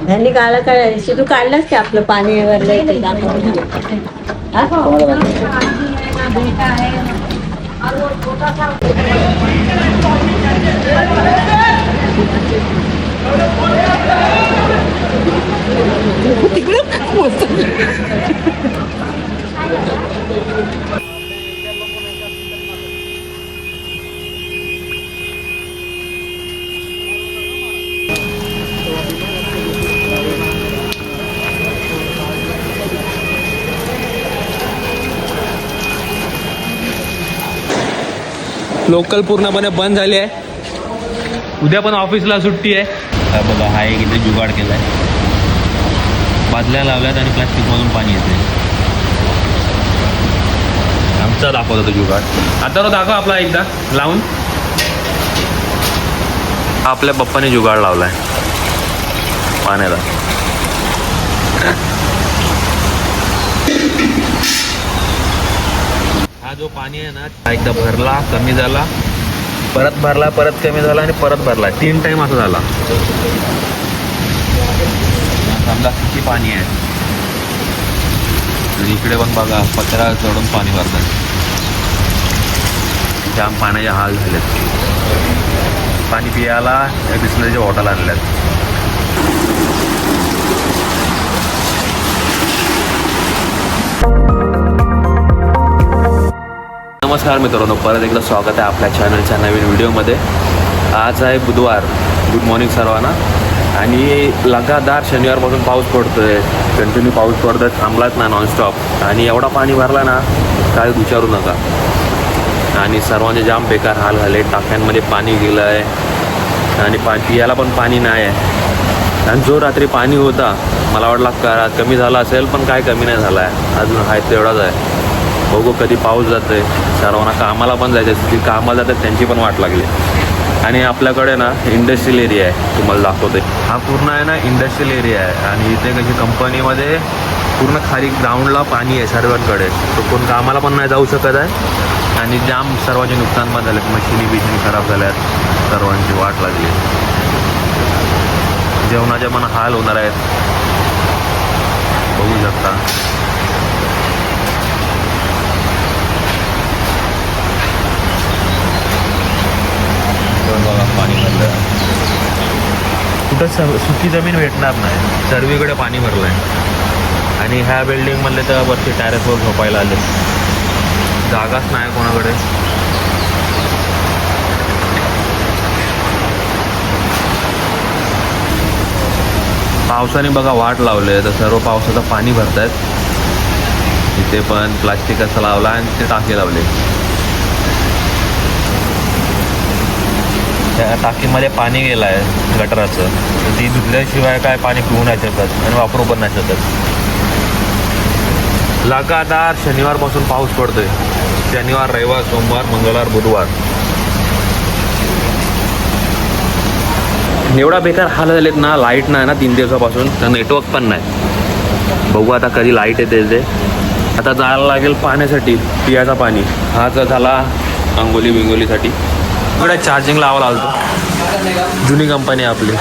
ह्यांनी काढला काय तू काढलास की आपलं पाणी भरलंय ते दाखव. लोकल पूर्णपणे बंद झाली आहे. उद्या पण ऑफिसला सुट्टी आहे. बघा हा एक इथे जुगाड केलाय. बादल्या लावल्यात आणि प्लास्टिकमधून पाणी येते. आमचा दाखवतो तो जुगाड. आता तो दाखव आपला एकदा लावून. आपल्या पप्पाने जुगाड लावलाय पाण्याला. हा जो पाणी आहे ना हा एकदा भरला कमी झाला, परत भरला परत कमी झाला आणि परत भरला. 3 टाइम असं झाला. समजा किती पाणी आहे. इकडे पण बघा पत्रा चढून पाणी भरतात. जाम पाण्याचे हाल झालेत. पाणी पियाला बिस्लरीच्या बॉटल आणल्यात. नमस्कार मित्रांनो, परत एकदा स्वागत आहे आपल्या चॅनलच्या नवीन व्हिडिओमध्ये. आज आहे बुधवार. गुड मॉर्निंग सर्वांना. आणि लगातार शनिवारपासून पाऊस पडतोय. कंटिन्यू पाऊस पडतोय, थांबलाच ना नॉनस्टॉप. आणि एवढा पाणी भरला ना काय विचारू नका. आणि सर्वांचे जाम बेकार हाल झाले. टाक्यांमध्ये पाणी गेलं आहे आणि पियाला पण पाणी नाही आहे. आणि जो रात्री पाणी होता मला वाटला कमी झाला असेल, पण काय कमी नाही झाला आहे. अजून आहे तेवढाच आहे. बघू कधी पाऊस जातोय. सर्वांना कामाला पण जायचं. ती कामाला जातात त्यांची पण वाट लागली. आणि आपल्याकडे ना इंडस्ट्रियल एरिया आहे. तुम्हाला दाखवते. हा पूर्ण आहे ना इंडस्ट्रियल एरिया आहे. आणि इथे कशी कंपनीमध्ये पूर्ण खाली ग्राउंडला पाणी आहे सर्वांकडे. तो कोण कामाला पण नाही जाऊ शकत आहे. आणि जाम सर्वांचे नुकसान पण झालेत. मशिनी खराब झाल्यात. सर्वांची वाट लागली. जेवणाचे पण हाल होणार आहेत. बघू शकता. पाणी भरलं. कुठं सुकी जमीन भेटणार नाही. सर्वीकडे पाणी भरलं आहे. आणि ह्या बिल्डिंगमधले तर वरती टॅरेसवर झोपायला आले. जागाच नाही कोणाकडे. पावसाने बघा वाट लावले तर सर्व पावसाचं पाणी भरतायत. इथे पण प्लास्टिक असं लावला आणि ते टाके लावले. त्या टाकीमध्ये पाणी गेलं आहे गटराचं. ती धुतल्याशिवाय काय पाणी पिऊ नाही शकत आणि वापरू पण नाही शकत. लगातार शनिवारपासून पाऊस पडतोय. शनिवार, रविवार, सोमवार, मंगळवार, बुधवार. एवढा बेकार हाल झालेत ना. लाईट नाही ना 3 दिवसापासून. तर नेटवर्क पण नाही. बघू आता कधी लाईट येते ते. आता जायला लागेल पाण्यासाठी. पियाचा पाणी. हा तर झाला अंगोलीसाठी. इकडे चार्जिंग लावायला आलतो. जुनी कंपनी आपली.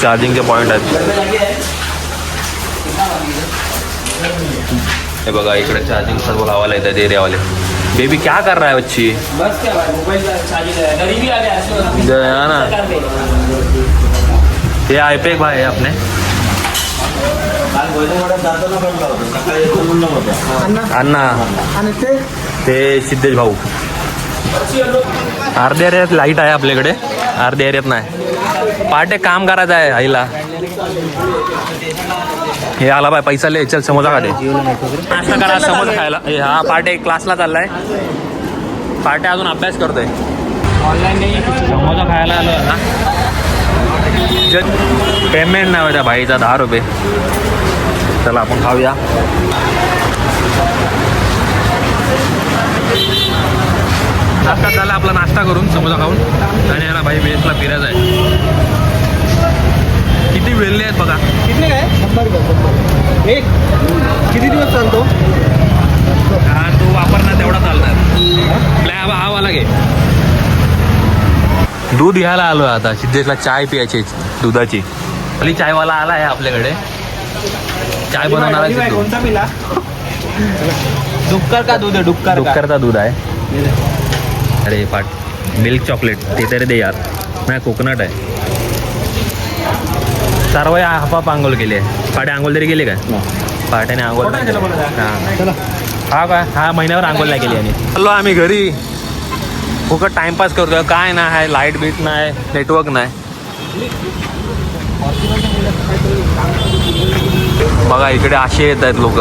चार्जिंगचे पॉईंट आहेत. हे बघा इकडे चार्जिंग सर्व लावायला येतात एरियावाले. बेबी क्या कर रहा है बच्ची? ना हे आयपेक भाई आहे आपने. अण्णा ते सिद्धेश भाऊ. अर्ध्या एरियात लाईट आहे आपल्याकडे, अर्ध्या एरियात नाही. पार्टे काम करायचं आहे आईला. हे आला बाय पैसा ले. चल समोसा खा दे. नाश्ता करा समोसा खायला. हा पार्टे क्लासला चाललाय. पार्टे अजून अभ्यास करतोय. समोसा खायला आलो ना. पेमेंट नाही होता भाईचा 10 रुपये. चला आपण खाऊया. नाश्ता झाला आपला. नाश्ता करून समोसा खाऊन आणि याला भाई बेसला फिरायचं आहे. किती वेल्ले आहेत बघा. किती काय 100 एक किती दिवस चालतो? हा तू वापरणार तेवढा चालणार. हा वाला घे. दूध घ्यायला आलो आता. सिद्धेशला चाय प्यायची दुधाची. आपली चायवाला आला आहे आपल्याकडे. चाय बनवणार आहे सिद्धू. कोणता पिला? डुक्कर का दूध आहे? डुक्करचा दूध आहे. अरे पाट मिल्क चॉकलेट ते तरी दे यार. नाही कोकोनट आहे. सर्व हाफ आंघोळ केली आहे. पाटे आंघोळ तरी गेले काय? पाट्याने आंघोळ नाही केलं. हा काय हा महिन्यावर आंघोळ नाही केली. आणि चलो आम्ही घरी. फुकट टाइमपास करतोय. काय नाही आहे, लाईट बीट नाही, नेटवर्क नाही. बघा इकडे असे येत आहेत लोक.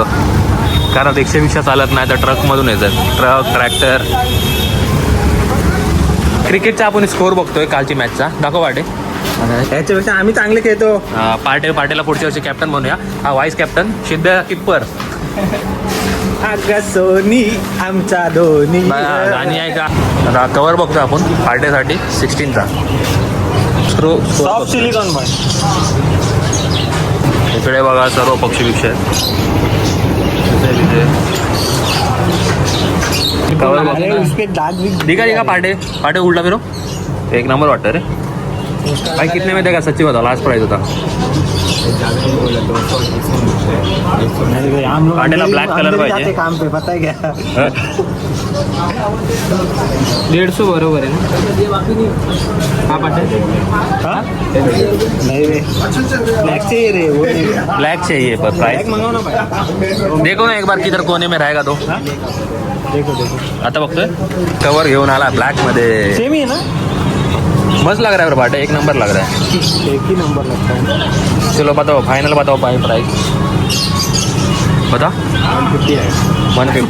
कारण 120 चालत नाही तर ट्रकमधून येतात. Truck tractor. क्रिकेटचा आपण स्कोअर बघतोय कालची मॅचचा. दाखव पाटे. याच्यापेक्षा आम्ही चांगले खेळतो. पाटेला पुढच्या वर्षी कॅप्टन बनूया. हा व्हाईस कॅप्टन. सिद्ध किप्पर. अगं सोनी आमचा धोनी. गाणी आहे का? आता कवर बघतो आपण पार्टीसाठी 16चा. सॉफ्ट सिलिकॉन पण. इकडे बघा सर्व पक्षी बिक्षी आहेत. कवर ठीक आहे का पाटे. पाटे उलटा फिरो. एक नंबर वाटतं रे भाई. कितने में देगा? सच्ची बता. लास्ट प्राइस होता पाटेला ब्लॅक कलर पाहिजे. काम पे पता है क्या? 150 बरोबर आहे ना. हा पाटे नहीं रे ब्लैक चाहिए रे. वो ब्लैक चाहिए पर प्राइस मंगाओ ना भाई. देखो ना एक बार किधर कोने में रहेगा तो. देखो आता बघतोय कवर घेऊन आला ब्लॅक मध्ये. सेम ही है ना. मस्त लग रहा है बाटे. एक नंबर लग रहा है. एक ही नंबर लगता है. चलो बताओ फाइनल बताओ भाई प्राइस बता. 150 है. 150.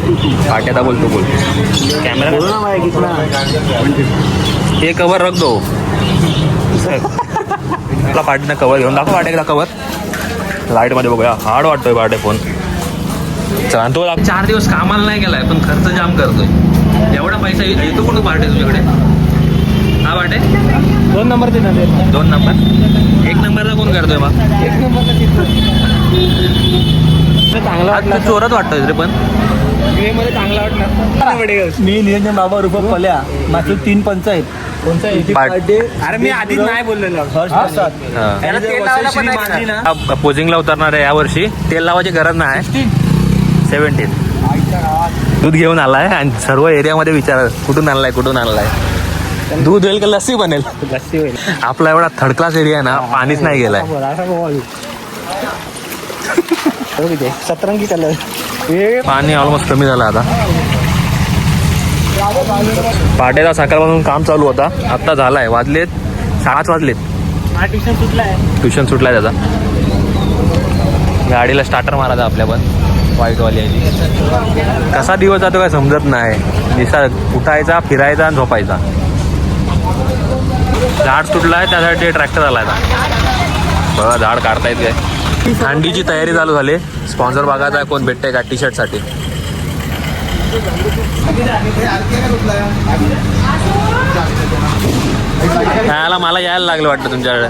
पाट्यादा बोल तू बोल. कैमरा बोलो ना भाई कितना? हे कवर रख दो. आपला पाटीनं कवर घेऊन दाखव. पाटे एकदा कवर लाईटमध्ये बघूया. हार्ड वाटतोय पाटे फोन. चला तो 4 दिवस कामाला नाही गेलाय पण खर्च जाम करतोय. एवढा पैसा येतो कुठं पाटे तुझ्याकडे? हा पाटे 2 नंबर दे ना. 2 नंबर. 1 नंबरला कोण करतोय मग? 1 नंबरला चांगला वाटला. चोरत वाटतोय रे पण. मध्ये चांगला वाटणार. मी निरंजन बाबा रुपये पल्या माझे 3 पंच आहेत. कोणता अरे मी आधीच नाही बोललेलो. पोजिंगला उतरणार आहे यावर्षी. तेल लावायची गरज नाही. 17 दूध घेऊन आलाय आणि सर्व एरियामध्ये विचार कुठून आणलाय कुठून आणलाय. दूध होईल का लस्सी बनेल? लस्सी होईल. आपला एवढा थर्ड क्लास एरिया आहे ना. पाणीच नाही गेलाय. सतरंगी कलर. पाणी ऑलमोस्ट कमी झालं आता. पाटेचा सकाळपासून काम चालू होता. आत्ता झालाय. वाजलेत 7 वाजलेत. ट्युशन सुटलाय. ट्युशन सुटलाय त्याचा. गाडीला स्टार्टर मारायचा आपल्या पण व्हाईटवाली आहे. कसा दिवस जातो काय समजत नाही. निसा उठायचा फिरायचा आणि झोपायचा. झाड सुटलाय त्यासाठी ट्रॅक्टर आलाय. बघा झाड काढतायत काय. थंडीची तयारी चालू झाली. स्पॉन्सर बघायचा कोण भेटतंय का टी शर्टसाठी. यायला मला यायला लागलं वाटतं तुमच्याकडे.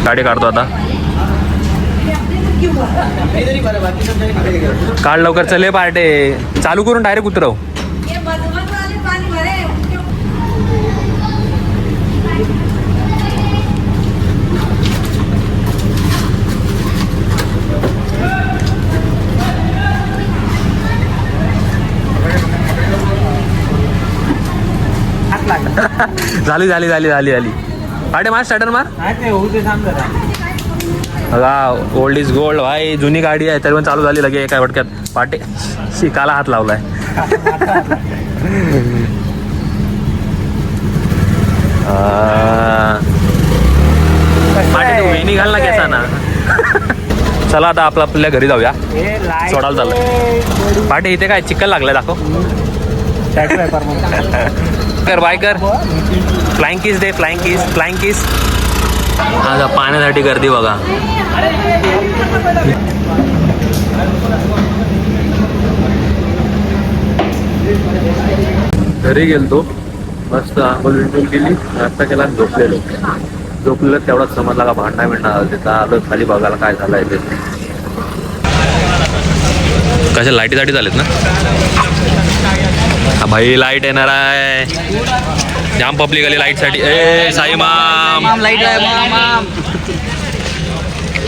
गाडी काढतो आता. काढ लवकर. चले पार्टे चालू करून डायरेक्ट उतरव. झाली झाली झाली झाली झाली. पाटे मार स्टार्टर मार. बघा ओल्ड इज गोल्ड भाई. जुनी गाडी आहे तरी पण चालू झाली लगे एका वटक्यात. पाटे शिकाला हात लावलाय. पाटे तू वेणी घाल ना केसा ना. चला आता आपल्या घरी जाऊया. सोडायला चाललंय. पाटे इथे काय चिखल लागलाय दाखव. कर बाय कर. फ्लाइंग किस दे. Flying kiss. Flying kiss. आता पाण्यासाठी गर्दी बघा. घरी गेलतो. मस्त आंघोळ विंघोळ केली. नाश्ता केला. झोपलेलं तेवढाच समजला का भांडा बिंडा. तिथं आलं खाली बघायला काय झालंय ते. कशा लाईटीसाठी झालेत ना. हा भाई लाईट येणार आहे. जाम पब्लिक आली लाईटसाठी. ए साई माम लाईट आहे.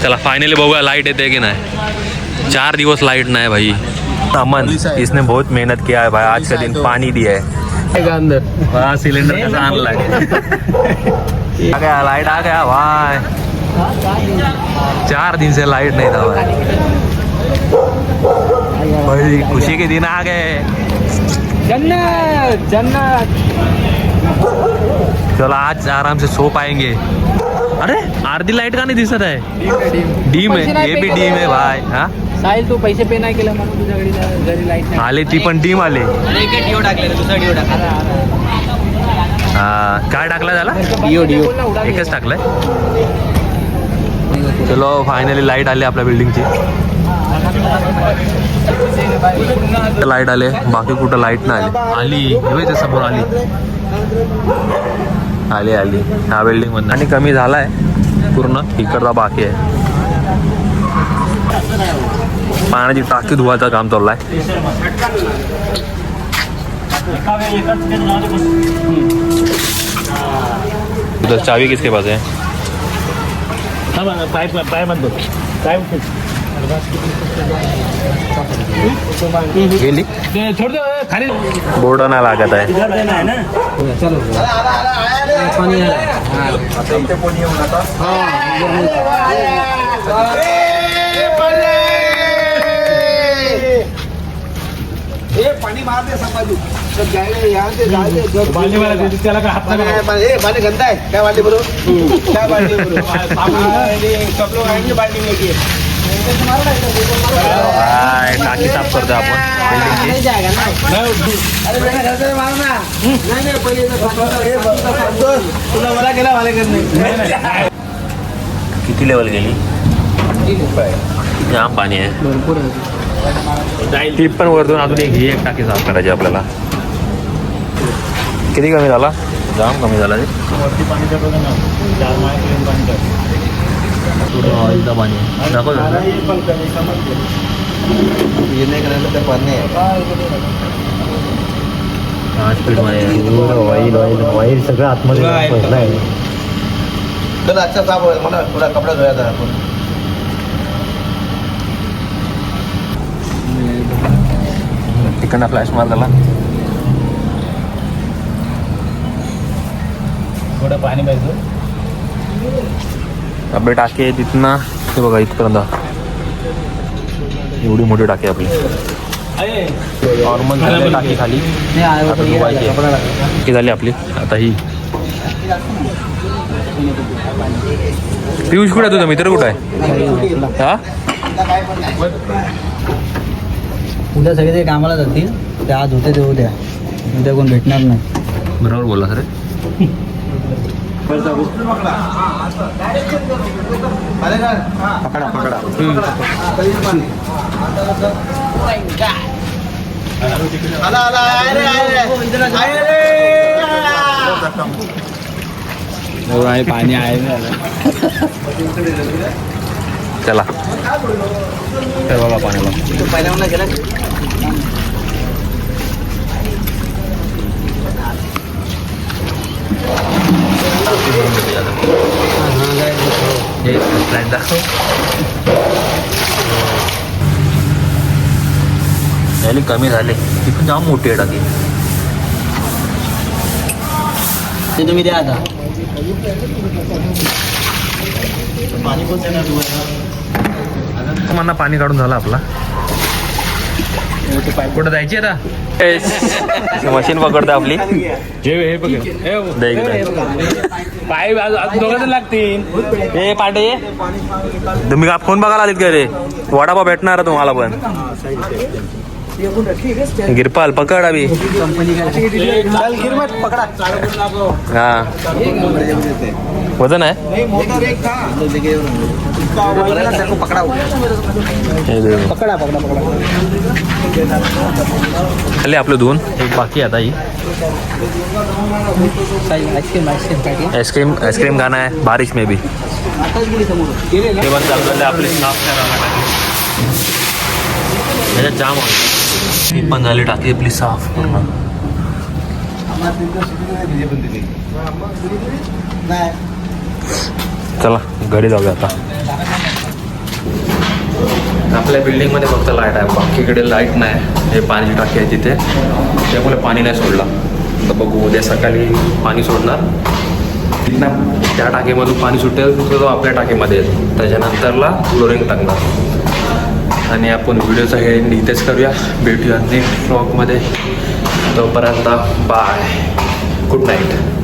चला फाइनली बघूया लाइट येते की नहीं. 4 दिवस लाइट नहीं भाई. अमन इसने बहुत मेहनत किया है भाई. आज का दिन पानी दिया है अंदर. हाँ सिलेंडर कैसा आना है. आ गया लाइट आ गया भाई. 4 दिन से लाइट नहीं था भाई. खुशी के दिन आ गए. जन्नत जन्नत. चलो आज आराम से सो पाएंगे. अरे अर्धी लाइट का नहीं दिसत आहे. डीम आहे. ये भी डीम आहे भाई. हा साहिल तू पैसे पे नाही केलं म्हणून तुझ्या घरी लाईट नाही. आले ती पण डीम आले. डिओ टाकले दुसरा डिओ टाकला. हा काय टाकला त्याला. डिओ एकच टाकलंय. चलो फायनली लाईट आली आपल्या बिल्डिंगची. लाईट आले बाकी कुठं लाईट नाही आली. आली समोर आली. आली आली ह्या बिल्डिंग मध्ये. आणि कमी झालाय पूर्ण. इकडचा बाकी आहे. पाण्याची टाकी धुवायचं काम चालू आहे. उधर चाबी किसके पास है. गेली. बोर्ड नाही लागत आहे. पाणी मारते संभाजी त्याला काय हात पाणी गंदा आहे. काय बाल्टी बरोबर काय बाल्टी टाकी साफ करतो आपण तुला मला गेला मला नाही. किती लेवल गेली. जाम पाणी आहे. भरपूर आहे. ती पण वरतून अजून एक टाकी साफ करायची आपल्याला. किती कमी झाला. जाम कमी झाला. ते ऑइलचा पाणी दाखव. ऑइल सगळं आतमध्ये अच्छा साफ मला थोडा कपडा धुवायचा आपण. तिकडनं फ्लॅश मार झाला. थोडं पाणी पाहिजे. आपली टाकी आहे तिथनं ते बघा इथपर्यंत. एवढी मोठी टाकी आपली. नॉर्मल झाली टाकी खाली. आता धुवायची टाकी झाली आपली. आता ही पियुष कुठे आहे. तुझा मित्र कुठं आहे. हा उद्या सगळे ते कामाला जातील. ते आज होते ते उद्या. उद्या कोण भेटणार नाही. बरोबर बोला सर. पकडा पकडा. पाणी आहे. चला तर बघा पाण्याला. पहिल्यांदा गेला फ्लॅट दाखव. याली कमी झाले. ती पण जाम मोठी आहे टाकी. ते तुम्ही द्या आता. तुम्हाला पाणी काढून झालं आपला. कुठं जायची आता. मशीन पकडतो आपली. पाय दोघं लागतील. ए पाटे तुम्ही का फोन बघायला आलीत का रे. वडापाव भेटणार तुम्हाला पण. गिरपाल पकड अभि. पकडा. हा वजन आहे. पकडा पकडा पकडा. खाली आपलं धुवून एक बाकी आता ही. आइसक्रीम खाना है बारिश में भी. ते पण चालू आपले साफ करायला. त्याच्यात जाम आहे. ही पण झाली टाकी आपली साफ पूर्ण. चला घरी जाऊया आता. आपल्या बिल्डिंगमध्ये फक्त लाईट आहे, बाकीकडे लाईट नाही. हे पाण्याची टाकी आहे तिथे, त्यामुळे पाणी नाही सोडला. तर बघू उद्या सकाळी पाणी सोडणार. तिथनं त्या टाकीमधून पाणी सुटेल तो आपल्या टाकीमध्ये येईल. त्याच्यानंतरला फ्लोरिंग टाकणार. आणि आपण व्हिडिओचा हे इथेच करूया. भेटूया नेक्स्ट व्लॉगमध्ये. तोपर्यंत बाय, गुड नाईट.